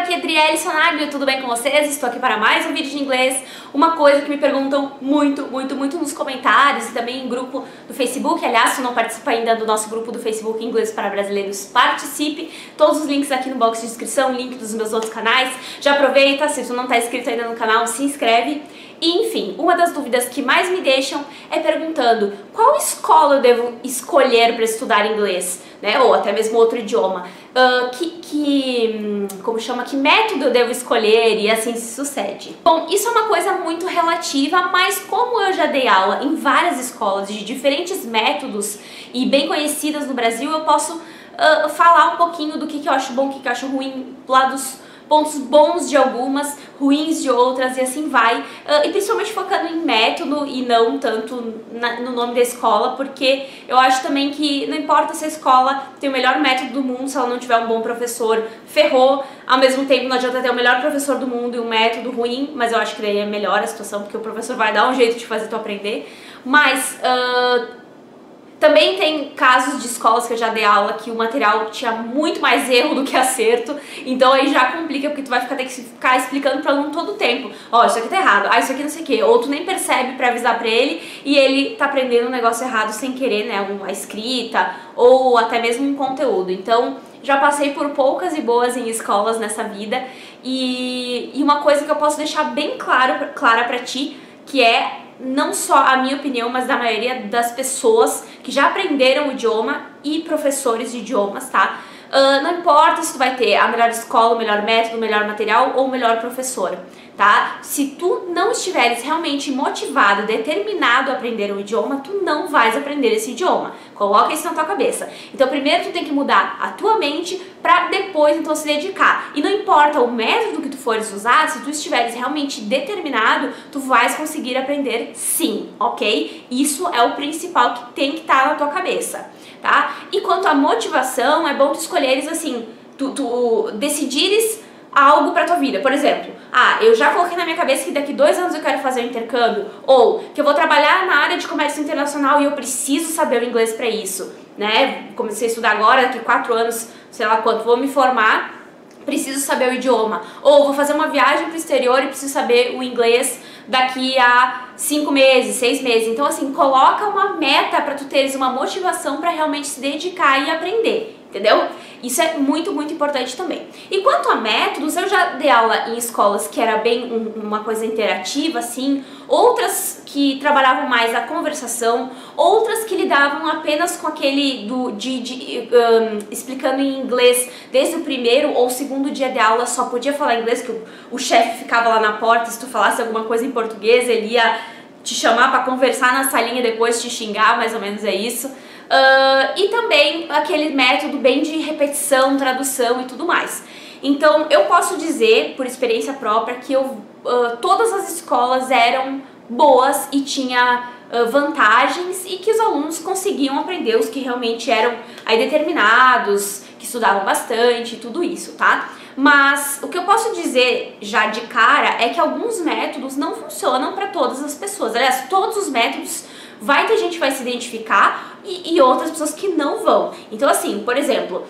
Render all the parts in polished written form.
aqui é Adriele Sonaglio, tudo bem com vocês? Estou aqui para mais um vídeo de inglês. Uma coisa que me perguntam muito nos comentários e também em grupo do Facebook. Aliás, se não participa ainda do nosso grupo do Facebook Inglês para Brasileiros, participe. Todos os links aqui no box de descrição, link dos meus outros canais. Já aproveita, se tu não está inscrito ainda no canal, se inscreve. E, enfim, uma das dúvidas que mais me deixam é perguntando qual escola eu devo escolher para estudar inglês, né? Ou até mesmo outro idioma. Que método eu devo escolher e assim se sucede. Bom, isso é uma coisa muito relativa, mas como eu já dei aula em várias escolas de diferentes métodos e bem conhecidas no Brasil, eu posso falar um pouquinho do que eu acho bom, o que eu acho ruim, lá dos pontos bons de algumas, ruins de outras e assim vai, e principalmente focando em método e não tanto no nome da escola, porque eu acho também que não importa se a escola tem o melhor método do mundo, se ela não tiver um bom professor, ferrou. Ao mesmo tempo não adianta ter o melhor professor do mundo e um método ruim, mas eu acho que daí é melhor a situação, porque o professor vai dar um jeito de fazer tu aprender, mas também tem casos de escolas que eu já dei aula que o material tinha muito mais erro do que acerto, então aí já complica, porque tu vai ter que ficar explicando pro aluno todo o tempo. Ó, isso aqui tá errado, isso aqui não sei o que, ou tu nem percebe pra avisar pra ele e ele tá aprendendo um negócio errado sem querer, né, uma escrita ou até mesmo um conteúdo. Então já passei por poucas e boas em escolas nessa vida e uma coisa que eu posso deixar bem clara pra ti, que é não só a minha opinião, mas da maioria das pessoas que já aprenderam o idioma e professores de idiomas, tá? Não importa se tu vai ter a melhor escola, o melhor método, o melhor material ou o melhor professor, tá? Se tu não estiveres realmente motivado, determinado a aprender um idioma, tu não vais aprender esse idioma. Coloca isso na tua cabeça. Então primeiro tu tem que mudar a tua mente pra depois então se dedicar. E não importa o método que tu fores usar, se tu estiveres realmente determinado, tu vais conseguir aprender sim, ok? Isso é o principal que tem que estar na tua cabeça, tá? E quanto à motivação, é bom tu escolheres assim, tu decidires algo pra tua vida. Por exemplo, eu já coloquei na minha cabeça que daqui 2 anos eu quero fazer um intercâmbio, ou que eu vou trabalhar na área de comércio internacional e eu preciso saber o inglês pra isso, né? Comecei a estudar agora, daqui 4 anos, sei lá quanto, vou me formar, preciso saber o idioma. Ou vou fazer uma viagem pro exterior e preciso saber o inglês daqui a 5 meses, 6 meses. Então assim, coloca uma meta pra tu teres uma motivação pra realmente se dedicar e aprender, entendeu? Isso é muito importante também. E quanto a métodos, eu já dei aula em escolas que era bem uma coisa interativa, assim, outras que trabalhavam mais a conversação, outras que lidavam apenas com aquele explicando em inglês desde o primeiro ou segundo dia de aula, só podia falar inglês, que o chefe ficava lá na porta, se tu falasse alguma coisa em português, ele ia te chamar para conversar na salinha e depois te xingar, mais ou menos é isso. E também aquele método bem de repetição, tradução e tudo mais. Então eu posso dizer, por experiência própria, que todas as escolas eram boas e tinha vantagens e que os alunos conseguiam aprender, os que realmente eram aí determinados, que estudavam bastante e tudo isso, tá? Mas o que eu posso dizer já de cara é que alguns métodos não funcionam para todas as pessoas. Aliás, todos os métodos vai ter gente que vai se identificar e outras pessoas que não vão. Então assim, por exemplo,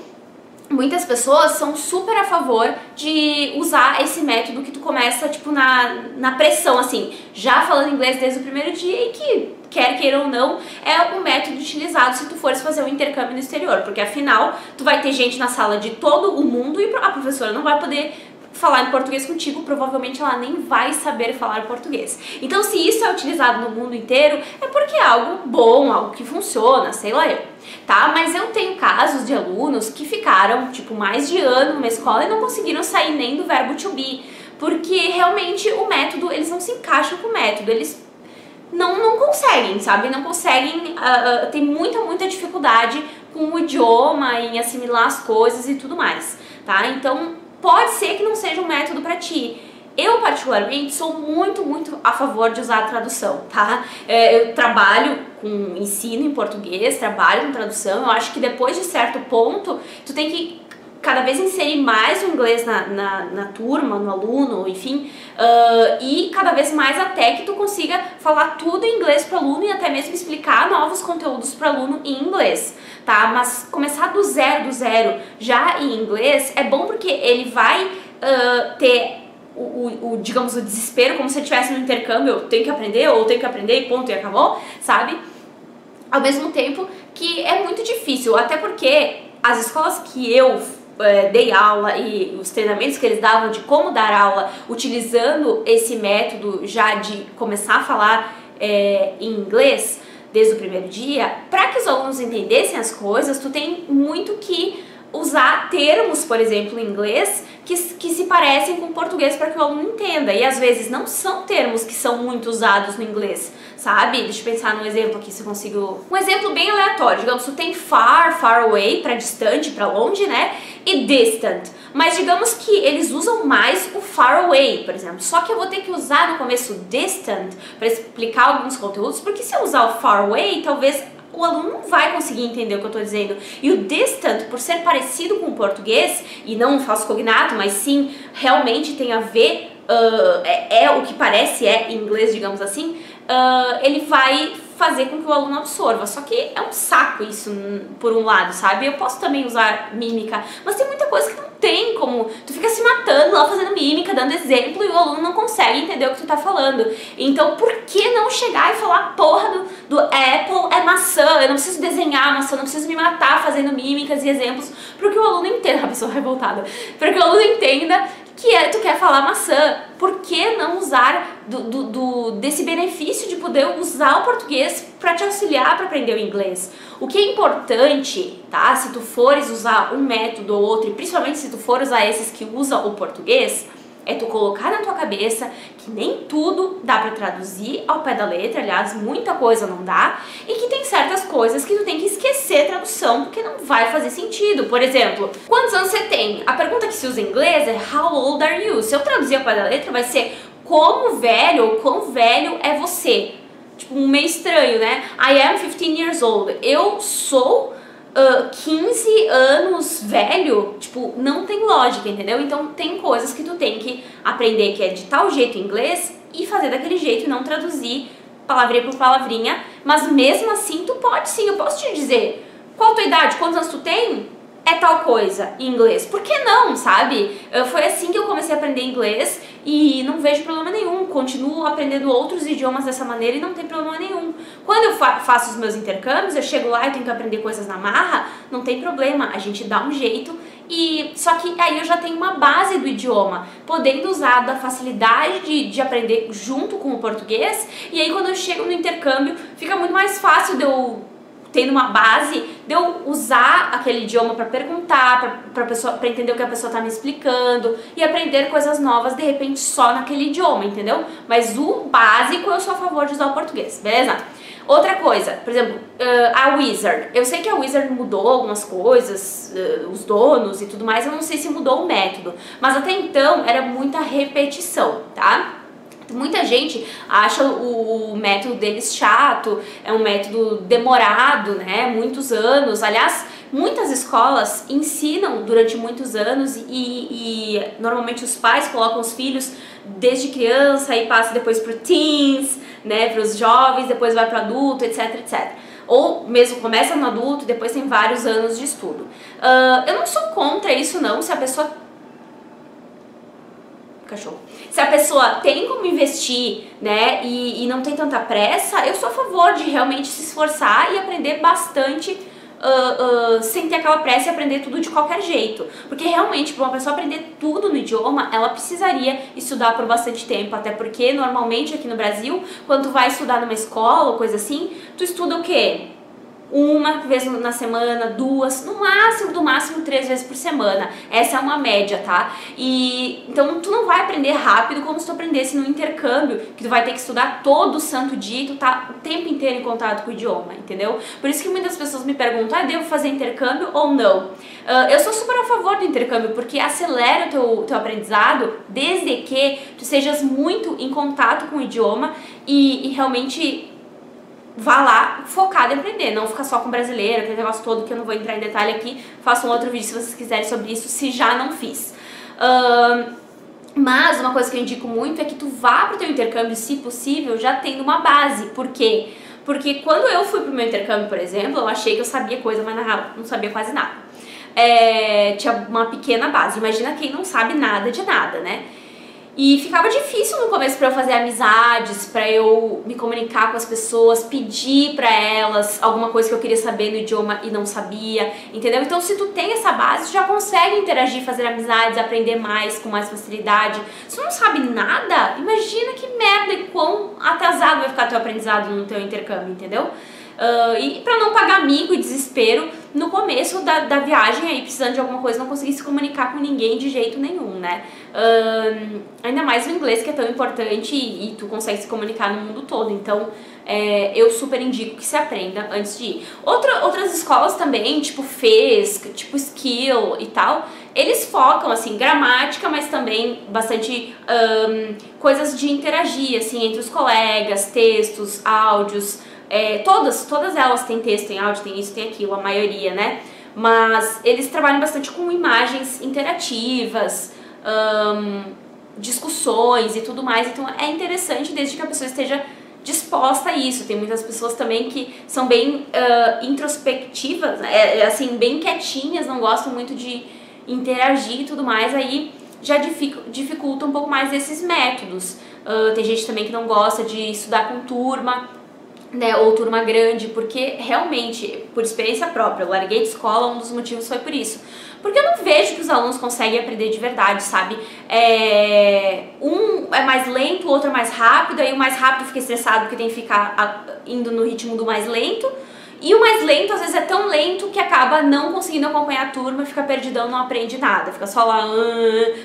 muitas pessoas são super a favor de usar esse método que tu começa tipo na pressão, assim, já falando inglês desde o primeiro dia e que, quer queira ou não, é o método utilizado se tu fores fazer um intercâmbio no exterior, porque afinal tu vai ter gente na sala de todo o mundo e a professora não vai poder falar em português contigo, provavelmente ela nem vai saber falar português. Então se isso é utilizado no mundo inteiro, é porque é algo bom, algo que funciona, sei lá eu, tá? Mas eu tenho casos de alunos que ficaram, tipo, mais de ano numa escola e não conseguiram sair nem do verbo to be, porque realmente o método, eles não se encaixam com o método, eles não conseguem, sabe? Não conseguem, tem muita dificuldade com o idioma, em assimilar as coisas e tudo mais, tá? Então pode ser que não seja um método pra ti. Eu, particularmente, sou muito a favor de usar a tradução, tá? Eu trabalho com ensino em português, trabalho com tradução. Eu acho que depois de certo ponto, tu tem que cada vez inserir mais o inglês na turma, no aluno, enfim, e cada vez mais até que tu consiga falar tudo em inglês para o aluno e até mesmo explicar novos conteúdos para o aluno em inglês, tá? Mas começar do zero já em inglês é bom porque ele vai ter digamos, o desespero, como se ele estivesse no intercâmbio, eu tenho que aprender, ou tenho que aprender e ponto, e acabou, sabe? Ao mesmo tempo que é muito difícil, até porque as escolas que eu dei aula e os treinamentos que eles davam de como dar aula utilizando esse método já de começar a falar em inglês desde o primeiro dia, para que os alunos entendessem as coisas, tu tem muito que usar termos, por exemplo, em inglês que se parecem com o português para que o aluno entenda. E às vezes não são termos que são muito usados no inglês, sabe? Deixa eu pensar num exemplo aqui, se eu consigo... Um exemplo bem aleatório, digamos, tu tem far, far away, para distante, para longe, né? E distant. Mas digamos que eles usam mais o far away, por exemplo. Só que eu vou ter que usar no começo distant para explicar alguns conteúdos, porque se eu usar o far away, talvez o aluno não vai conseguir entender o que eu estou dizendo. E o distant, por ser parecido com o português, e não um falso cognato, mas sim realmente tem a ver, é o que parece em inglês, digamos assim, ele vai fazer com que o aluno absorva. Só que é um saco isso, por um lado, sabe? Eu posso também usar mímica, mas tem muita coisa que não tem como... Tu fica se matando lá fazendo mímica, dando exemplo, e o aluno não consegue entender o que tu tá falando. Então, por que não chegar e falar, porra, do Apple é maçã? Eu não preciso desenhar maçã, não preciso me matar fazendo mímicas e exemplos, para que o aluno entenda... A pessoa revoltada. Para que o aluno entenda que tu quer falar maçã. Por que não usar desse benefício de poder usar o português para te auxiliar para aprender o inglês? O que é importante, tá? Se tu fores usar um método ou outro, e principalmente se tu for usar esses que usam o português, é tu colocar na tua cabeça que nem tudo dá pra traduzir ao pé da letra, aliás, muita coisa não dá, e que tem certas coisas que tu tem que esquecer a tradução, porque não vai fazer sentido. Por exemplo, quantos anos você tem? A pergunta que se usa em inglês é how old are you? Se eu traduzir ao pé da letra, vai ser como velho ou quão velho é você. Tipo, meio estranho, né? I am 15 years old. Eu sou 15 anos velho, tipo, não tem lógica, entendeu? Então tem coisas que tu tem que aprender que é de tal jeito em inglês e fazer daquele jeito e não traduzir palavrinha por palavrinha, mas mesmo assim tu pode sim, eu posso te dizer qual a tua idade, quantos anos tu tem? É tal coisa em inglês. Por que não, sabe? Foi assim que eu comecei a aprender inglês e não vejo problema nenhum. Continuo aprendendo outros idiomas dessa maneira e não tem problema nenhum. Quando eu faço os meus intercâmbios, eu chego lá e tenho que aprender coisas na marra, não tem problema. A gente dá um jeito e... Só que aí eu já tenho uma base do idioma, podendo usar da facilidade de aprender junto com o português. E aí quando eu chego no intercâmbio, fica muito mais fácil de eu... tendo uma base, de eu usar aquele idioma para perguntar, para entender o que a pessoa tá me explicando e aprender coisas novas, de repente, só naquele idioma, entendeu? Mas o básico, eu sou a favor de usar o português, beleza? Outra coisa, por exemplo, a Wizard. Eu sei que a Wizard mudou algumas coisas, os donos e tudo mais, eu não sei se mudou o método, mas até então era muita repetição, tá? Muita gente acha o método deles chato, é um método demorado, né, muitos anos. Aliás, muitas escolas ensinam durante muitos anos e normalmente os pais colocam os filhos desde criança e passa depois para teens, né, para os jovens, depois vai para adulto, etc, etc. Ou mesmo começa no adulto e depois tem vários anos de estudo. Eu não sou contra isso não, se a pessoa... Cachorro. Se a pessoa tem como investir, né, e não tem tanta pressa, eu sou a favor de realmente se esforçar e aprender bastante sem ter aquela pressa e aprender tudo de qualquer jeito. Porque realmente, para uma pessoa aprender tudo no idioma, ela precisaria estudar por bastante tempo, até porque normalmente aqui no Brasil, quando tu vai estudar numa escola ou coisa assim, tu estuda o quê? Uma vez na semana, duas, no máximo, do máximo 3 vezes por semana. Essa é uma média, tá? E então tu não vai aprender rápido como se tu aprendesse no intercâmbio, que tu vai ter que estudar todo santo dia e tu tá o tempo inteiro em contato com o idioma, entendeu? Por isso que muitas pessoas me perguntam, devo fazer intercâmbio ou não? Eu sou super a favor do intercâmbio, porque acelera o teu aprendizado, desde que tu sejas muito em contato com o idioma e realmente... vá lá focado em aprender, não ficar só com brasileiro, aquele negócio todo que eu não vou entrar em detalhe aqui. Faço um outro vídeo se vocês quiserem sobre isso, se já não fiz. Mas uma coisa que eu indico muito é que tu vá pro teu intercâmbio, se possível, já tendo uma base. Por quê? Porque quando eu fui pro meu intercâmbio, por exemplo, eu achei que eu sabia coisa, mas na real não sabia quase nada. tinha uma pequena base. Imagina quem não sabe nada de nada, né? E ficava difícil no começo pra eu fazer amizades, pra eu me comunicar com as pessoas, pedir pra elas alguma coisa que eu queria saber no idioma e não sabia, entendeu? Então se tu tem essa base, tu já consegue interagir, fazer amizades, aprender mais, com mais facilidade. Se tu não sabe nada, imagina que merda e quão atrasado vai ficar teu aprendizado no teu intercâmbio, entendeu? E pra não pagar mico e desespero no começo da viagem, aí precisando de alguma coisa, não conseguir se comunicar com ninguém de jeito nenhum, né? Ainda mais o inglês, que é tão importante e tu consegue se comunicar no mundo todo, então eu super indico que se aprenda antes de ir. Outras escolas também, tipo FES, tipo Skill e tal, eles focam, assim, gramática, mas também bastante coisas de interagir, assim, entre os colegas, textos, áudios. Todas elas têm texto, tem áudio, tem isso, tem aquilo, a maioria, né? Mas eles trabalham bastante com imagens interativas, discussões e tudo mais, então é interessante desde que a pessoa esteja disposta a isso. Tem muitas pessoas também que são bem introspectivas, assim, bem quietinhas, não gostam muito de interagir e tudo mais, aí já dificulta um pouco mais esses métodos. Tem gente também que não gosta de estudar com turma, né, ou turma grande, porque realmente, por experiência própria, eu larguei de escola, um dos motivos foi por isso. Porque eu não vejo que os alunos conseguem aprender de verdade, sabe? Um é mais lento, o outro é mais rápido, aí o mais rápido fica estressado porque tem que ficar indo no ritmo do mais lento. E o mais lento, às vezes, é tão lento que acaba não conseguindo acompanhar a turma, fica perdidão, não aprende nada, fica só lá,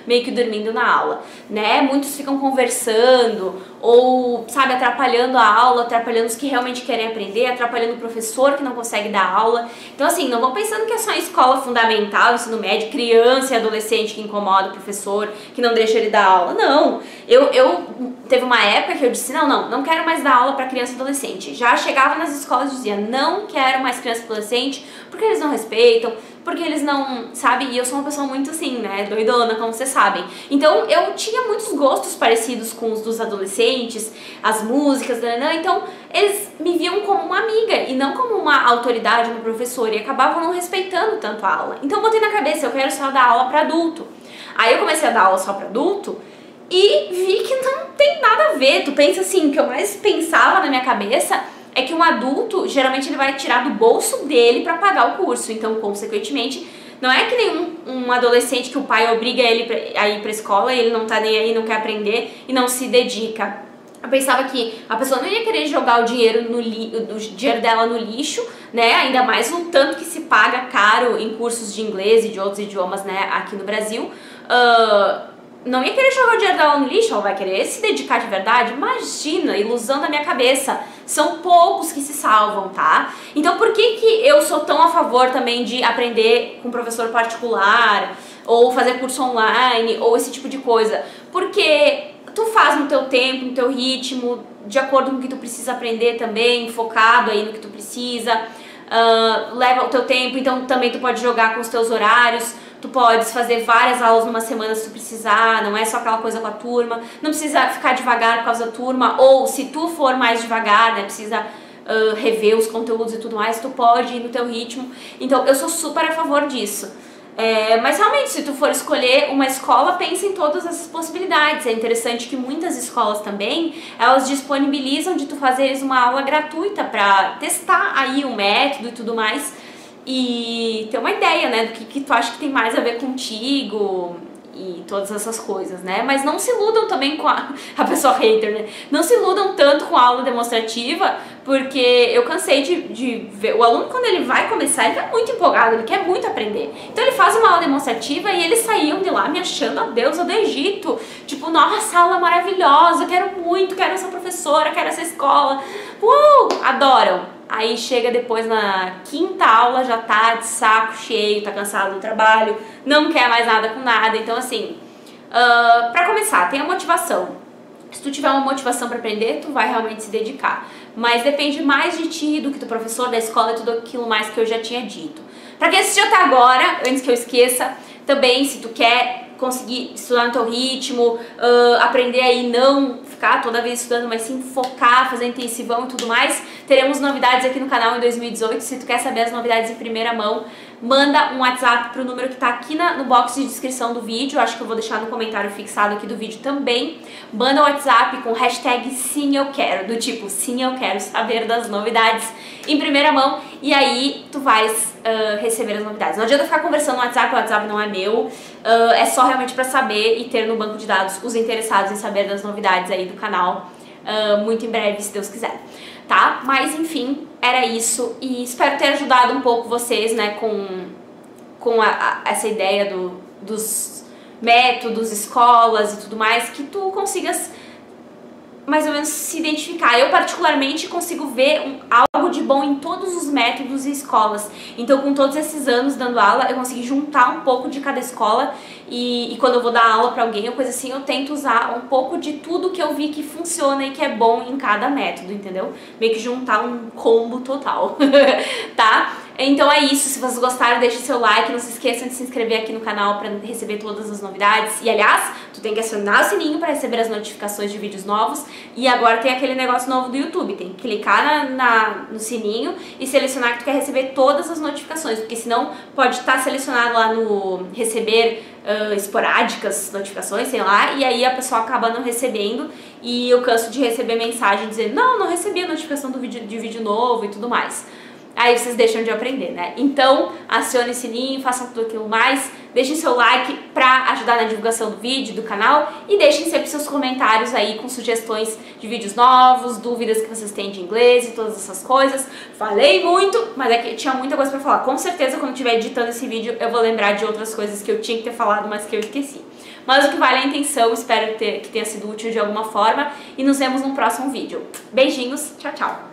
meio que dormindo na aula, né? Muitos ficam conversando, ou, sabe, atrapalhando a aula, atrapalhando os que realmente querem aprender, atrapalhando o professor que não consegue dar aula. Então, assim, não vão pensando que é só escola fundamental, ensino médio, criança e adolescente que incomoda o professor, que não deixa ele dar aula. Não, teve uma época que eu disse, não quero mais dar aula para criança e adolescente. Já chegava nas escolas e dizia, não quero mais criança e adolescente, porque eles não respeitam, porque eles não, sabe, e eu sou uma pessoa muito assim, né, doidona, como vocês sabem. Então eu tinha muitos gostos parecidos com os dos adolescentes, as músicas, então eles me viam como uma amiga e não como uma autoridade, uma professora, e acabavam não respeitando tanto a aula. Então eu botei na cabeça, eu quero só dar aula para adulto. Aí eu comecei a dar aula só para adulto e vi que não tem nada a ver. Tu pensa assim, o que eu mais pensava na minha cabeça é que um adulto, geralmente ele vai tirar do bolso dele pra pagar o curso, então, consequentemente, não é que nem um adolescente que o pai obriga ele a ir pra escola e ele não tá nem aí, não quer aprender e não se dedica. Eu pensava que a pessoa não ia querer jogar o dinheiro dela no lixo, né, ainda mais o tanto que se paga caro em cursos de inglês e de outros idiomas, né, aqui no Brasil. Não ia querer jogar o dinheiro dela no lixo, ela vai querer se dedicar de verdade. Imagina, ilusão da minha cabeça. São poucos que se salvam, tá? Então por que eu sou tão a favor também de aprender com professor particular, ou fazer curso online, ou esse tipo de coisa? Porque tu faz no teu tempo, no teu ritmo, de acordo com o que tu precisa aprender também, focado aí no que tu precisa, leva o teu tempo, então também tu pode jogar com os teus horários. Tu podes fazer várias aulas numa semana se tu precisar, não é só aquela coisa com a turma, não precisa ficar devagar por causa da turma, ou se tu for mais devagar, né, precisa rever os conteúdos e tudo mais, tu pode ir no teu ritmo. Então eu sou super a favor disso. Mas realmente, se tu for escolher uma escola, pense em todas essas possibilidades. É interessante que muitas escolas também, elas disponibilizam de tu fazeres uma aula gratuita pra testar aí o método e tudo mais, e ter uma ideia, né, do que tu acha que tem mais a ver contigo e todas essas coisas, né? Mas não se iludam também com a pessoa hater, né? Não se iludam tanto com a aula demonstrativa, porque eu cansei de ver o aluno, quando ele vai começar, ele tá muito empolgado, ele quer muito aprender. Então ele faz uma aula demonstrativa e eles saíam de lá me achando a deusa do Egito. Tipo, nossa, aula maravilhosa, quero muito, quero essa professora, quero essa escola. Adoram. Aí chega depois na quinta aula, já tá de saco cheio, tá cansado do trabalho, não quer mais nada com nada. Então assim, pra começar, tenha motivação. Se tu tiver uma motivação pra aprender, tu vai realmente se dedicar. Mas depende mais de ti do que do professor, da escola e tudo aquilo mais que eu já tinha dito. Pra quem assistiu até agora, antes que eu esqueça, também se tu quer conseguir estudar no teu ritmo, aprender aí não ficar toda vez estudando, mas sim focar, fazer intensivão e tudo mais, teremos novidades aqui no canal em 2018. Se tu quer saber as novidades em primeira mão, manda um WhatsApp pro número que tá aqui no box de descrição do vídeo, acho que eu vou deixar no comentário fixado aqui do vídeo também. Manda um WhatsApp com hashtag sim eu quero, do tipo sim eu quero saber das novidades em primeira mão, e aí tu vais receber as novidades. Não adianta ficar conversando no WhatsApp, o WhatsApp não é meu, é só realmente pra saber e ter no banco de dados os interessados em saber das novidades aí do canal, muito em breve, se Deus quiser. Tá? Mas enfim, era isso, e espero ter ajudado um pouco vocês, né, com essa ideia dos métodos, escolas e tudo mais, que tu consigas mais ou menos se identificar. Eu particularmente consigo ver algo de bom em todos os métodos e escolas. Então, com todos esses anos dando aula, eu consegui juntar um pouco de cada escola e quando eu vou dar aula pra alguém ou coisa assim, eu tento usar um pouco de tudo que eu vi que funciona e que é bom em cada método, entendeu? Meio que juntar um combo total, tá? Então é isso, se vocês gostaram, deixe seu like, não se esqueçam de se inscrever aqui no canal para receber todas as novidades. E aliás, tu tem que acionar o sininho para receber as notificações de vídeos novos. E agora tem aquele negócio novo do YouTube, tem que clicar no sininho e selecionar que tu quer receber todas as notificações, porque senão pode estar selecionado lá no receber esporádicas notificações, sei lá, e aí a pessoa acaba não recebendo e eu canso de receber mensagem dizendo não recebi a notificação de vídeo novo e tudo mais. Aí vocês deixam de aprender, né? Então, acione o sininho, façam tudo aquilo mais, deixem seu like pra ajudar na divulgação do vídeo, do canal, e deixem sempre seus comentários aí com sugestões de vídeos novos, dúvidas que vocês têm de inglês e todas essas coisas. Falei muito, mas é que tinha muita coisa pra falar. Com certeza, quando eu estiver editando esse vídeo, eu vou lembrar de outras coisas que eu tinha que ter falado, mas que eu esqueci. Mas o que vale é a intenção, espero que tenha sido útil de alguma forma, e nos vemos no próximo vídeo. Beijinhos, tchau, tchau!